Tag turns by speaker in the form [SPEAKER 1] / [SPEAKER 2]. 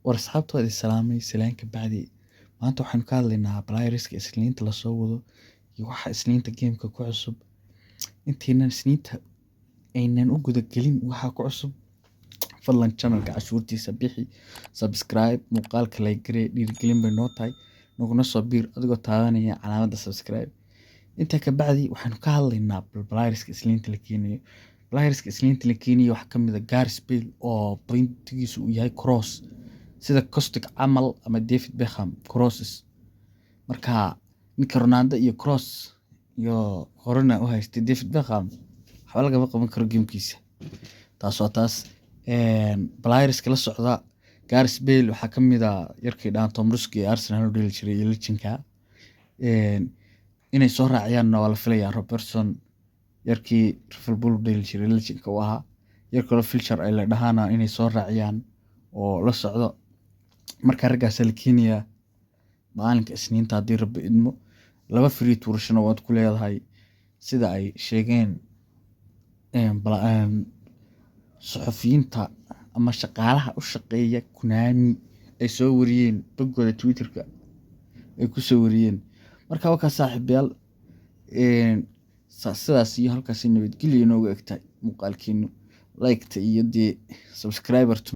[SPEAKER 1] war asxaabtoodii salaamay salaanka bacdi maanta waxaan ka hadlaynaa Blyreska isniinta la soo wado iyo waxa isniinta gameka ku cusub intaynan isniinta aynan u guda gelin waxa ku cusub fadlan channelka cashuurtiisa bixi subscribe muuqaalka like garee dhiirigelin bay noo tahay naguna soo biir adigoo taabanaya calaamadda subscribe inta ka bacdi waxaanu ka hadlaynaa Blyreska isniinta la keenayo Blyreska isniinta la keenayo waxa ka mid ah Gareth Bale oo pointigiisu uu yahay cross sida Caustic camal ama David Beckham crosses marka ninka Ronaldo iyo cross iyo horena u haystay David Beckham waxa laga qaban karo gamekiisa taas Blyreska la socda Gareth Bale waxa ka mid ah yarkii dhaan Tom Ruski ee Arsenal u dhali jiray legendka inay soo raaciyaan waa la filayaa Robertson yarkii Liverpool u dhali jiray legendka u ahaa yarkii Fulcher ay la dhahaana inay soo raaciyaan oo la socdo marka raggaas la keenaya maalinka isniinta hadii Rabbi idmo laba free tourshana waad ku leedahay sida ay sheegeen saxafiyiinta ama shaqaalaha u shaqeeya Konami ay soo wariyeen bogooda Twitterka ay ku soo wariyeen marka waa ka saaxiibayaal sidaas iyo halkaas nabadgelyo inooga egtahay muuqaalkeenu like ta iyo subscriber